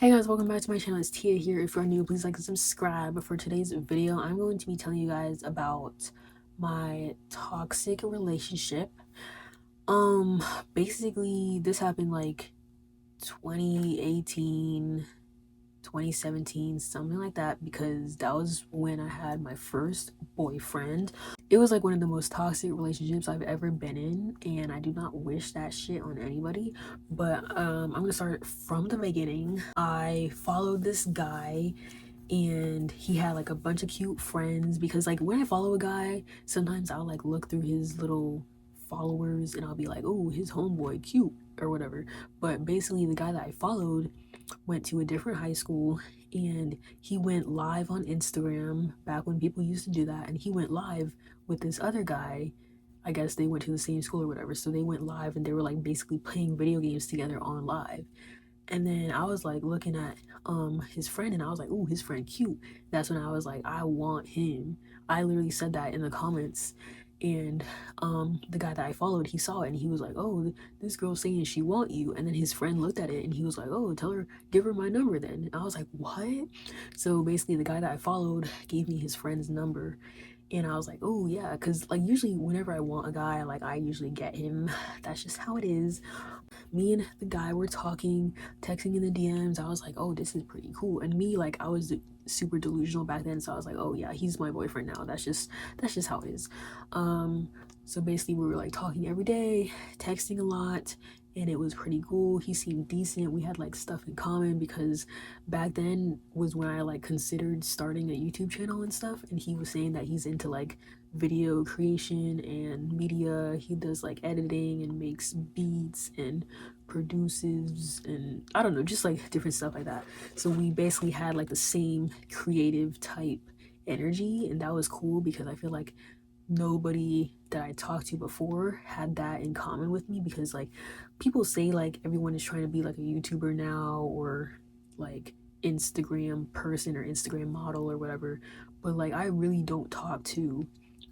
Hey guys, welcome back to my channel. It's Tia here. If you're new, please like and subscribe. But for today's video, I'm going to be telling you guys about my toxic relationship. Um, Basically this happened like 2018, 2017, something like that, because that was when I had my first boyfriend. It was like one of the most toxic relationships I've ever been in, and I do not wish that shit on anybody. But I'm gonna start from the beginning. I followed this guy and he had like a bunch of cute friends, because like when I follow a guy, sometimes I'll like look through his little followers and I'll be like, oh, his homeboy cute or whatever. But basically the guy that I followed went to a different high school, and he went live on Instagram back when people used to do that, and he went live with this other guy. I guess they went to the same school or whatever, so they went live and they were like basically playing video games together on live. And then I was like looking at his friend and I was like, "Ooh, his friend cute." That's when I was like, "I want him." I literally said that in the comments. And the guy that I followed, he saw it and he was like, "Oh, this girl's saying she want you." And then his friend looked at it and he was like, "Oh, tell her, give her my number then." And I was like, "What?" So basically the guy that I followed gave me his friend's number, and I was like, "Oh yeah," because like usually whenever I want a guy, like I usually get him. That's just how it is. Me and the guy were talking, texting in the DMs. I was like, "Oh, this is pretty cool." And me, like, I was super delusional back then, so I was like, "Oh yeah, he's my boyfriend now." That's just how it is. um so basically we were like talking every day, texting a lot, and it was pretty cool. He seemed decent. We had like stuff in common, because back then was when I like considered starting a YouTube channel and stuff, and he was saying that he's into like video creation and media. He does like editing and makes beats and produces, and I don't know, just like different stuff like that. So we basically had like the same creative type energy, and that was cool because I feel like nobody that I talked to before had that in common with me. Because like people say like everyone is trying to be like a YouTuber now, or like Instagram person or Instagram model or whatever, but like I really don't talk to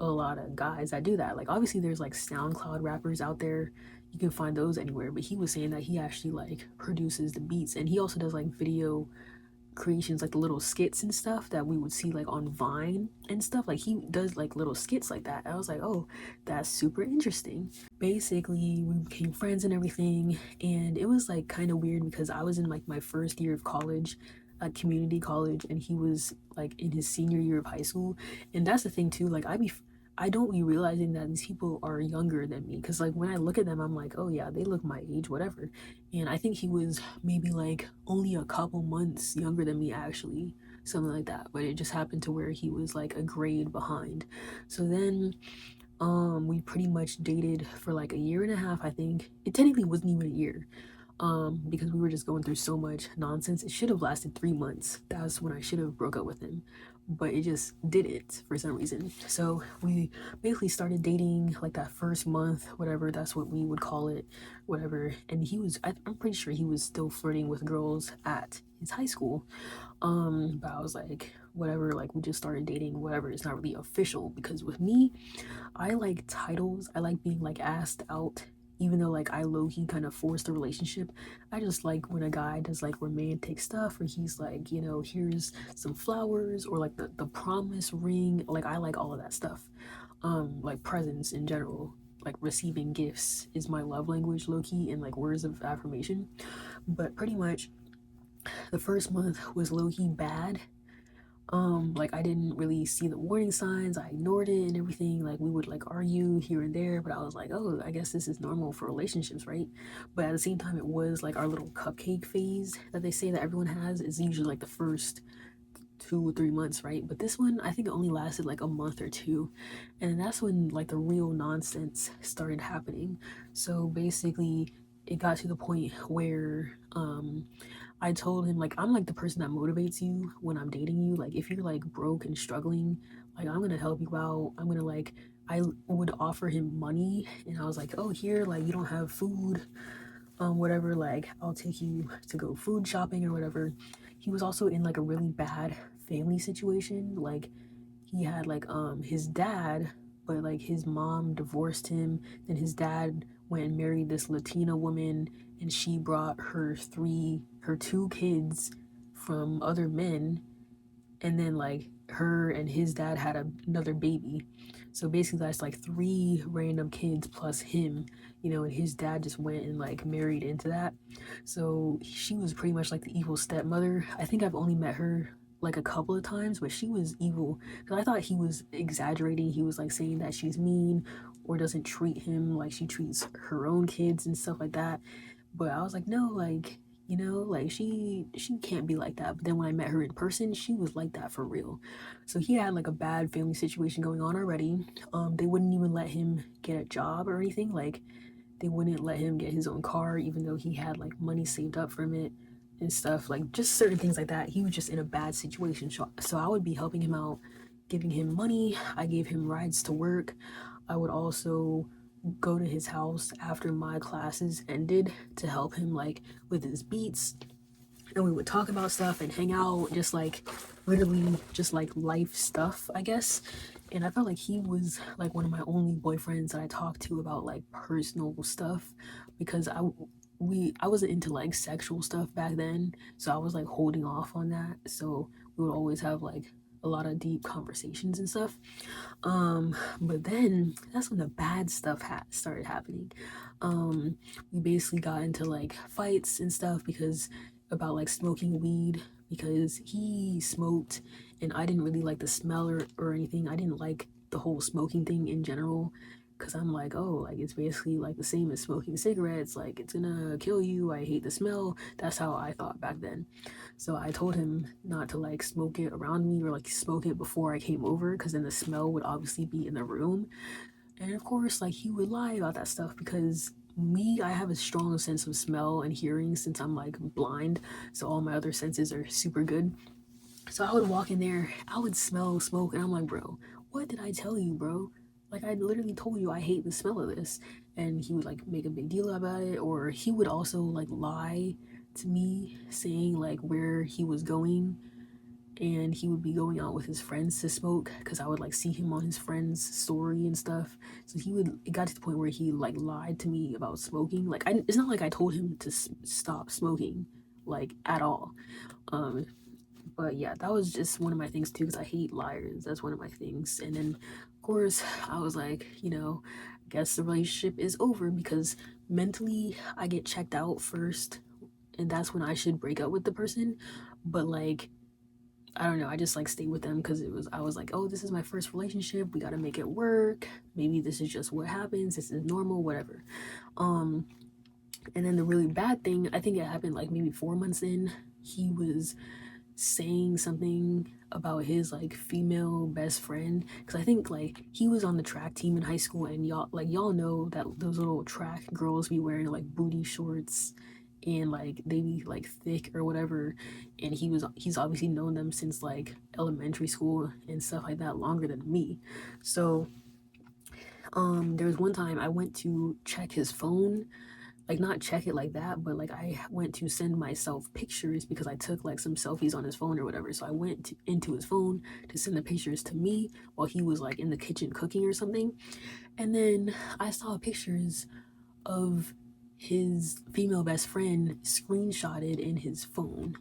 a lot of guys that do that. Like obviously there's like SoundCloud rappers out there, you can find those anywhere, but he was saying that he actually like produces the beats, and he also does like video creations, like the little skits and stuff that we would see like on Vine and stuff. Like he does like little skits like that. I was like, "Oh, that's super interesting." Basically we became friends and everything, and it was like kind of weird because I was in like my first year of college, at community college, and he was like in his senior year of high school. And that's the thing too, like I don't be realizing that these people are younger than me, because like when I look at them I'm like, "Oh yeah, they look my age, whatever." And I think he was maybe like only a couple months younger than me, actually, something like that. But it just happened to where he was like a grade behind. So then we pretty much dated for like a year and a half. I think it technically wasn't even a year, because we were just going through so much nonsense. It should have lasted 3 months. That's when I should have broke up with him, but it just didn't for some reason. So we basically started dating like that first month, whatever, that's what we would call it, whatever. And I'm pretty sure he was still flirting with girls at his high school. But I was like, whatever, like we just started dating, whatever. It's not really official, because with me, I like titles. I like being like asked out, even though like I low-key kind of forced the relationship. I just like when a guy does like romantic stuff, or he's like, here's some flowers, or like the promise ring. Like I like all of that stuff. Like presents in general. Like receiving gifts is my love language, low-key, and like words of affirmation. But pretty much the first month was low-key bad. Like I didn't really see the warning signs, I ignored it and everything. Like we would like argue here and there, but I was like, "Oh, I guess this is normal for relationships, right?" But at the same time, it was like our little cupcake phase that they say that everyone has is usually like the first 2 or 3 months, right? But this one, I think it only lasted like a month or two, and that's when like the real nonsense started happening. So basically it got to the point where I told him, like, I'm like the person that motivates you when I'm dating you. Like, if you're like broke and struggling, like, I'm gonna help you out. I'm gonna like, I would offer him money, and I was like, "Oh, here, like, you don't have food, whatever. Like, I'll take you to go food shopping or whatever." He was also in like a really bad family situation. Like, he had like his dad, but like his mom divorced him, then his dad went and married this Latina woman, and she brought her two kids from other men, and then like her and his dad had another baby. So basically that's like three random kids plus him, and his dad just went and like married into that. So she was pretty much like the evil stepmother. I think I've only met her like a couple of times, but she was evil because I thought he was exaggerating. He was like saying that she's mean or doesn't treat him like she treats her own kids and stuff like that. But I was like, no, like, like she can't be like that. But then when I met her in person, she was like that for real. So he had like a bad family situation going on already. They wouldn't even let him get a job or anything. Like they wouldn't let him get his own car, even though he had like money saved up from it and stuff. Like just certain things like that. He was just in a bad situation. So I would be helping him out, giving him money. I gave him rides to work. I would also go to his house after my classes ended to help him like with his beats, and we would talk about stuff and hang out, just like literally just like life stuff, I guess. And I felt like he was like one of my only boyfriends that I talked to about like personal stuff, because I wasn't into like sexual stuff back then, so I was like holding off on that. So we would always have like a lot of deep conversations and stuff. But then that's when the bad stuff started happening. We basically got into like fights and stuff because about like smoking weed, because he smoked and I didn't really like the smell or anything. I didn't like the whole smoking thing in general, because I'm like, oh, like it's basically like the same as smoking cigarettes, like it's gonna kill you. I hate the smell. That's how I thought back then. So I told him not to like smoke it around me or like smoke it before I came over, because then the smell would obviously be in the room. And of course, like he would lie about that stuff, because me, I have a strong sense of smell and hearing since I'm like blind. So all my other senses are super good. So I would walk in there, I would smell smoke, and I'm like, bro, what did I tell you, bro? Like, I literally told you I hate the smell of this. And he would like make a big deal about it, or he would also like lie to me, saying like where he was going, and he would be going out with his friends to smoke, because I would like see him on his friend's story and stuff. So it got to the point where he like lied to me about smoking. Like, it's not like I told him to stop smoking, like at all. Um, but yeah, that was just one of my things too, because I hate liars. That's one of my things. And then, of course, I was like, I guess the relationship is over, because mentally I get checked out first, and that's when I should break up with the person. But like, I don't know, I just like stayed with them because I was like, oh, this is my first relationship. We got to make it work. Maybe this is just what happens. This is normal, whatever. Um, and then the really bad thing, I think it happened like maybe 4 months in. He was saying something about his like female best friend, because I think like he was on the track team in high school, and y'all know that those little track girls be wearing like booty shorts, and like they be like thick or whatever. And he's obviously known them since like elementary school and stuff like that, longer than me. So there was one time I went to check his phone, like not check it like that, but like I went to send myself pictures, because I took like some selfies on his phone or whatever. So I went into his phone to send the pictures to me while he was like in the kitchen cooking or something. And then I saw pictures of his female best friend screenshotted in his phone.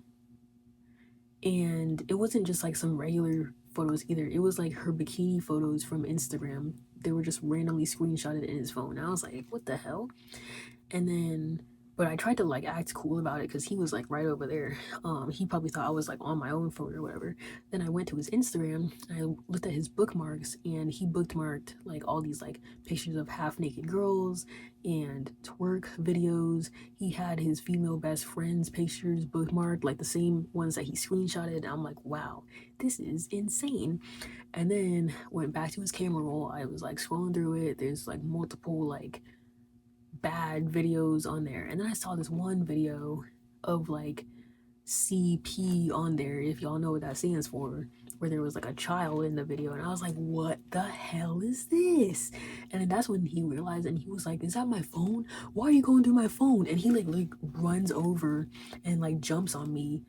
And it wasn't just like some regular photos either. It was like her bikini photos from Instagram. They were just randomly screenshotted in his phone. And I was like, what the hell? And then, but I tried to like act cool about it, because he was like right over there. He probably thought I was like on my own phone or whatever. Then I went to his Instagram, and I looked at his bookmarks, and he bookmarked like all these like pictures of half naked girls and twerk videos. He had his female best friend's pictures bookmarked, like the same ones that he screenshotted. I'm like, wow, this is insane. And then went back to his camera roll. I was like scrolling through it. There's like multiple like bad videos on there. And then I saw this one video of like CP on there, if y'all know what that stands for, where there was like a child in the video. And I was like, what the hell is this? And then that's when he realized, and he was like, is that my phone? Why are you going through my phone? And he like runs over and like jumps on me.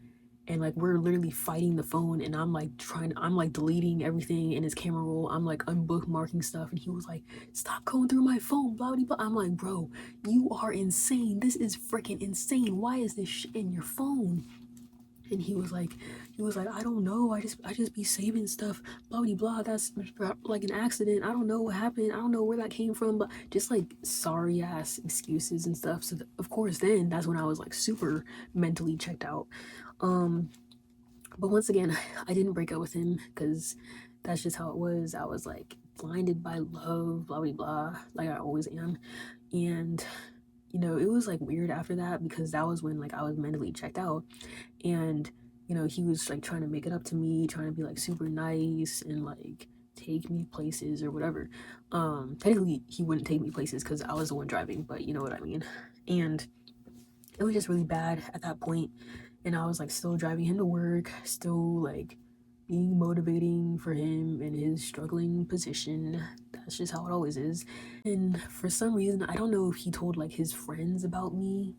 and like we're literally fighting the phone, and I'm like deleting everything in his camera roll. I'm like unbookmarking stuff, and he was like, stop going through my phone, blah blah blah. I'm like, bro, you are insane. This is freaking insane. Why is this shit in your phone? And he was like, I don't know, I just be saving stuff, blah blah blah. That's like an accident. I don't know what happened. I don't know where that came from, but just like sorry ass excuses and stuff. So of course, then that's when I was like super mentally checked out. um but once again, I didn't break up with him because that's just how it was. I was like blinded by love, blah blah blah, like I always am. And it was like weird after that, because that was when like I was mentally checked out. And he was like trying to make it up to me, trying to be like super nice and like take me places or whatever. Technically he wouldn't take me places because I was the one driving, but you know what I mean. And it was just really bad at that point, and I was like still driving him to work, still like being motivating for him in his struggling position. That's just how it always is. And for some reason, I don't know if he told like his friends about me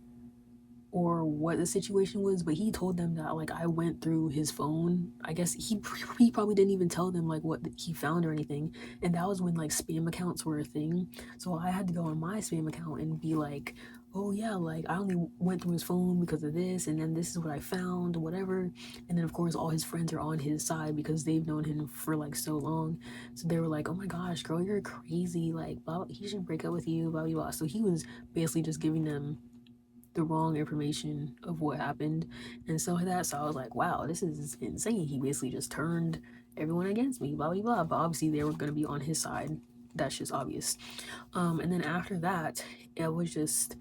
or what the situation was, but he told them that like I went through his phone. I guess he probably didn't even tell them like what he found or anything. And that was when like spam accounts were a thing. So I had to go on my spam account and be like, oh yeah, like I only went through his phone because of this, and then this is what I found, whatever. And then of course all his friends are on his side because they've known him for like so long. So they were like, oh my gosh, girl, you're crazy, like blah, he should break up with you, blah blah blah. So he was basically just giving them the wrong information of what happened and stuff like that. So I was like, wow, this is insane. He basically just turned everyone against me, blah blah blah. But obviously they were gonna be on his side. That's just obvious. And then after that, it was just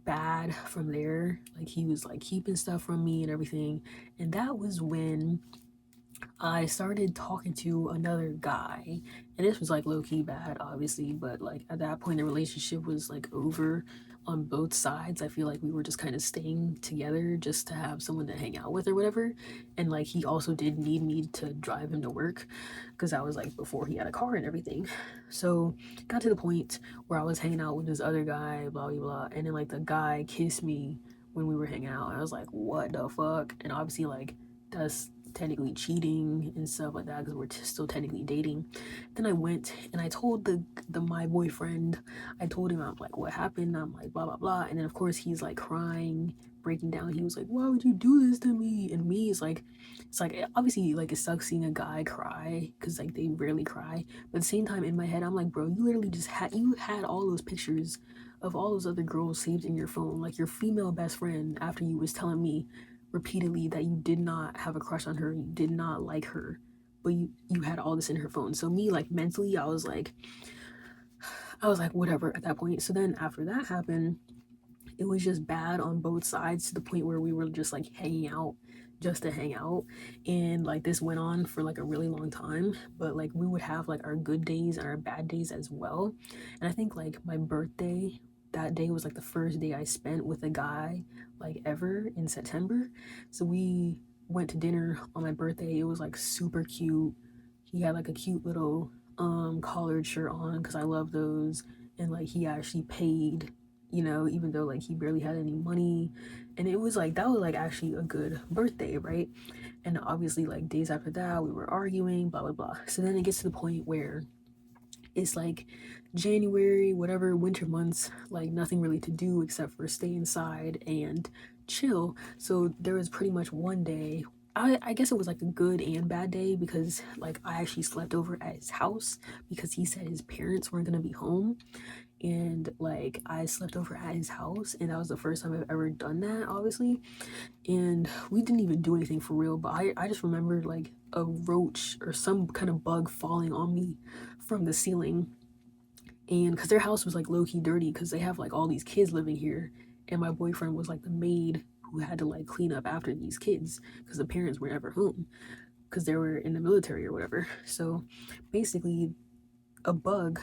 bad from there. Like he was like keeping stuff from me and everything. And that was when I started talking to another guy, and this was like low key bad, obviously, but like at that point, the relationship was like over on both sides. I feel like we were just kind of staying together just to have someone to hang out with or whatever. And like he also did need me to drive him to work because I was like before he had a car and everything. So got to the point where I was hanging out with this other guy, blah blah blah, and then like the guy kissed me when we were hanging out. And I was like, what the fuck? And obviously, like, that's technically cheating and stuff like that because we're still technically dating. Then I went and I told the my boyfriend. I told him, I'm like, what happened? I'm like, blah blah blah. And then of course he's like crying, breaking down. He was like, why would you do this to me? And me is like, it's like obviously like it sucks seeing a guy cry because like they rarely cry. But at the same time in my head I'm like, bro, you literally just had all those pictures of all those other girls saved in your phone, like your female best friend, after you was telling me repeatedly that you did not have a crush on her, you did not like her, but you had all this in her phone. So me, like mentally, I was like whatever at that point. So then after that happened, it was just bad on both sides to the point where we were just like hanging out just to hang out. And like this went on for like a really long time, but like we would have like our good days and our bad days as well. And I think like my birthday, that day was like the first day I spent with a guy like ever in September. So we went to dinner on my birthday. It was like super cute. He had like a cute little collared shirt on because I love those. And like he actually paid, even though like he barely had any money. And it was like that was like actually a good birthday, right? And obviously like days after that we were arguing, blah blah blah. So then it gets to the point where it's like January, whatever, winter months, like nothing really to do except for stay inside and chill. So there was pretty much one day, I guess it was like a good and bad day because like I actually slept over at his house because he said his parents weren't gonna be home. And like I slept over at his house, and that was the first time I've ever done that, obviously. And we didn't even do anything for real, but I just remembered like a roach or some kind of bug falling on me from the ceiling. And because their house was like low-key dirty because they have like all these kids living here, and my boyfriend was like the maid who had to like clean up after these kids because the parents were never home because they were in the military or whatever. So basically a bug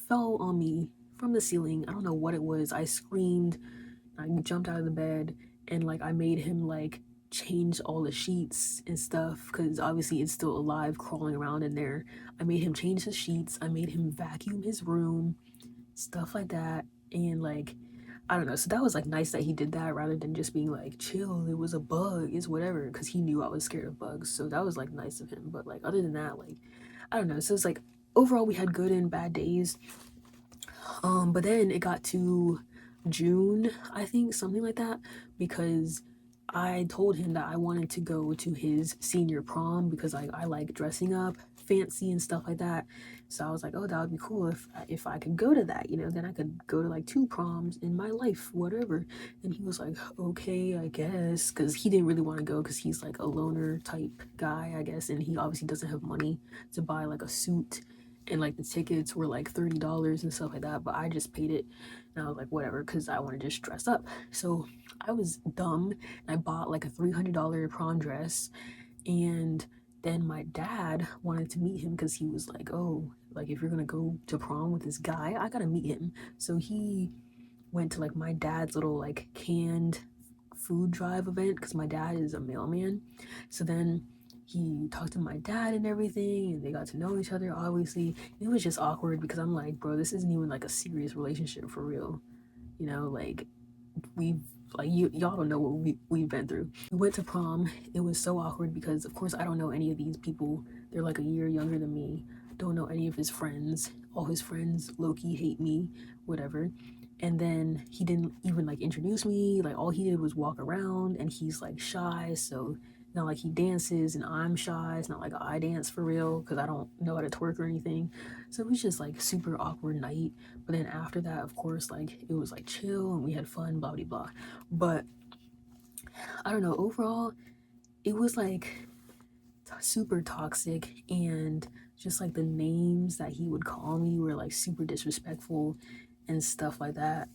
fell on me from the ceiling. I don't know what it was. I screamed, I jumped out of the bed, and like I made him like change all the sheets and stuff because obviously it's still alive crawling around in there. I made him change the sheets, I made him vacuum his room, stuff like that. And like I don't know. So that was like nice that he did that rather than just being like, chill, it was a bug, it's whatever, because he knew I was scared of bugs. So that was like nice of him. But like other than that, like I don't know. So it's like overall we had good and bad days. But then it got to June, I think, something like that, because I told him that I wanted to go to his senior prom because I like dressing up fancy and stuff like that. So I was like, oh, that would be cool if I could go to that, you know, then I could go to like 2 proms in my life, whatever. And he was like, okay, I guess, because he didn't really want to go because he's like a loner type guy, I guess, and he obviously doesn't have money to buy like a suit, and like the tickets were like $30 and stuff like that, but I just paid it and I was like whatever because I want to just dress up. So I was dumb and I bought like a $300 prom dress, and then my dad wanted to meet him because he was like, oh, like if you're gonna go to prom with this guy, I gotta meet him. So he went to like my dad's little like canned food drive event because my dad is a mailman. So then he talked to my dad and everything, and they got to know each other. Obviously, it was just awkward because I'm like, bro, this isn't even like a serious relationship for real. You know, like we've like y'all don't know what we've been through. We went to prom. It was so awkward because of course I don't know any of these people. They're like a year younger than me. Don't know any of his friends. All his friends low-key hate me, whatever. And then he didn't even like introduce me. Like all he did was walk around, and he's like shy, so not like he dances and I'm shy. It's not like I dance for real because I don't know how to twerk or anything. So it was just like super awkward night. But then after that, of course, like it was like chill and we had fun, blah blah blah. But I don't know, overall, it was like super toxic, and just like the names that he would call me were like super disrespectful and stuff like that.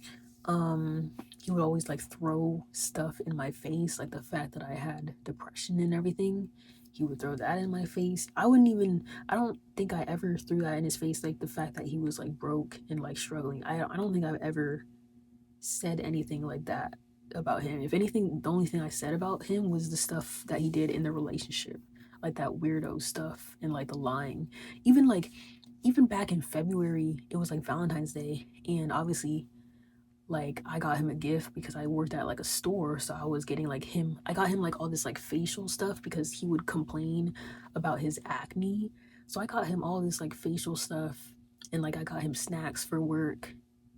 He would always like throw stuff in my face, like the fact that I had depression and everything. He would throw that in my face. I don't think I ever threw that in his face, like the fact that he was like broke and like struggling. I don't think I've ever said anything like that about him. If anything, the only thing I said about him was the stuff that he did in the relationship, like that weirdo stuff and like the lying. Even like, even back in February, it was like Valentine's Day, and obviously, like I got him a gift because I worked at like a store, so I was getting like him. I got him like all this like facial stuff because he would complain about his acne. So I got him all this like facial stuff, and like I got him snacks for work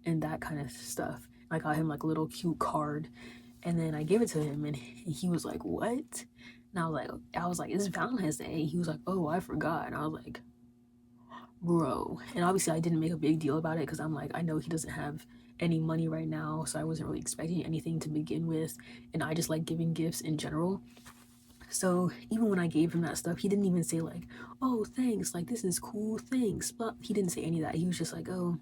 and that kind of stuff. I got him like a little cute card, and then I gave it to him, and he was like, "What?" And I was like, "It's Valentine's Day." He was like, "Oh, I forgot." And I was like, "Bro." And obviously, I didn't make a big deal about it because I'm like, I know he doesn't have any money right now, so I wasn't really expecting anything to begin with, and I just like giving gifts in general. So even when I gave him that stuff, he didn't even say like, "Oh, thanks, like this is cool, thanks." But he didn't say any of that. He was just like, "Oh,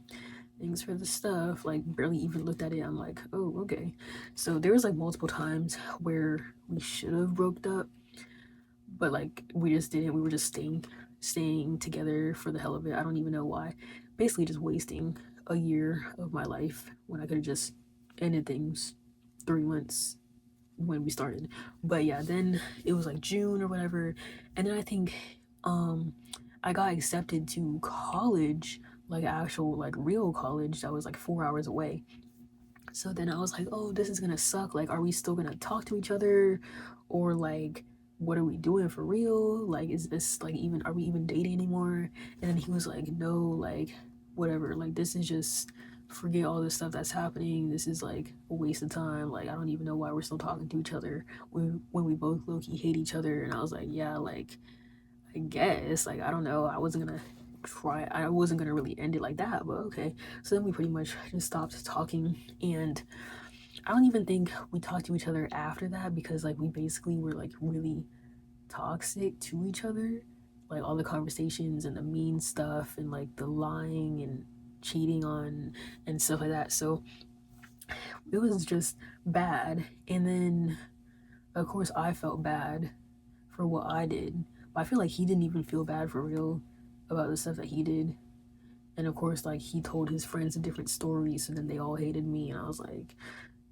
thanks for the stuff." Like barely even looked at it. I'm like, "Oh, okay." So there was like multiple times where we should have broke up, but like we just didn't. We were just staying together for the hell of it. I don't even know why. Basically just wasting a year of my life when I could have just ended things 3 months when we started. But yeah, then it was like June or whatever, and then I think I got accepted to college, like actual like real college that was like 4 hours away. So then I was like, oh, this is gonna suck. Like, are we still gonna talk to each other? Or like, what are we doing for real? Like, is this like even, are we even dating anymore? And then he was like, no, like, whatever. Like, this is just, forget all this stuff that's happening. This is like a waste of time. Like, I don't even know why we're still talking to each other when we both low-key hate each other. And I was like, yeah, like, I guess, like, I don't know. I wasn't gonna really end it like that, but okay. So then we pretty much just stopped talking, and I don't even think we talked to each other after that because like we basically were like really toxic to each other. Like all the conversations and the mean stuff and like the lying and cheating on and stuff like that. So it was just bad. And then of course I felt bad for what I did. But I feel like he didn't even feel bad for real about the stuff that he did. And of course, like he told his friends a different story, so then they all hated me. And I was like,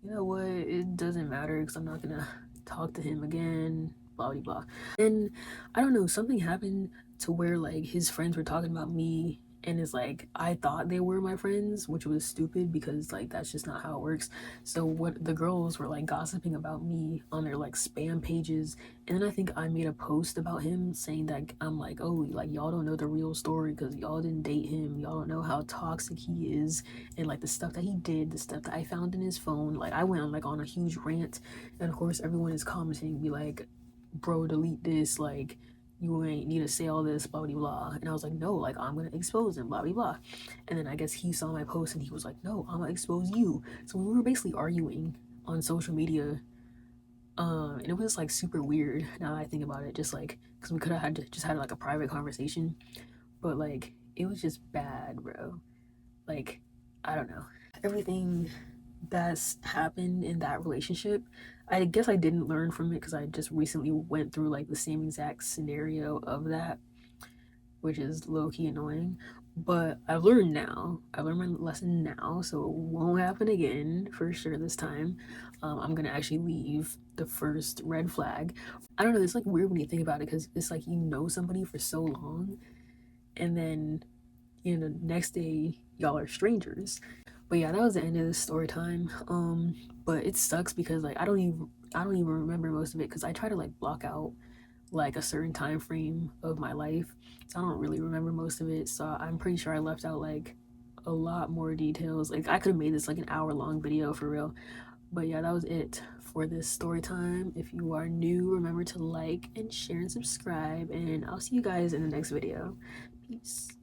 you know what? It doesn't matter because I'm not gonna talk to him again. Blah blah blah. And I don't know, something happened to where like his friends were talking about me and it's like I thought they were my friends, which was stupid because like that's just not how it works. So what the girls were like gossiping about me on their like spam pages, and then I think I made a post about him saying that I'm like, oh, like y'all don't know the real story because y'all didn't date him, y'all don't know how toxic he is, and like the stuff that he did, the stuff that I found in his phone. Like I went on like on a huge rant, and of course everyone is commenting, be like, bro, delete this, like you ain't need to say all this, blah blah blah. And I was like, no, like I'm gonna expose him, blah blah blah. And then I guess he saw my post and he was like, no, I'm gonna expose you. So we were basically arguing on social media. And it was like super weird now that I think about it, just like because we could have just had like a private conversation, but like it was just bad, bro. Like, I don't know. Everything that's happened in that relationship, I guess I didn't learn from it because I just recently went through like the same exact scenario of that, which is low-key annoying. But I've learned now. I've learned my lesson now, so it won't happen again for sure this time. I'm gonna actually leave the first red flag. I don't know, it's like weird when you think about it because it's like you know somebody for so long, and then next day y'all are strangers. But yeah, that was the end of the story time. But it sucks because like I don't even remember most of it because I try to like block out like a certain time frame of my life. So I don't really remember most of it. So I'm pretty sure I left out like a lot more details. Like I could have made this like an hour long video for real. But yeah, that was it for this story time. If you are new, remember to like and share and subscribe, and I'll see you guys in the next video. Peace.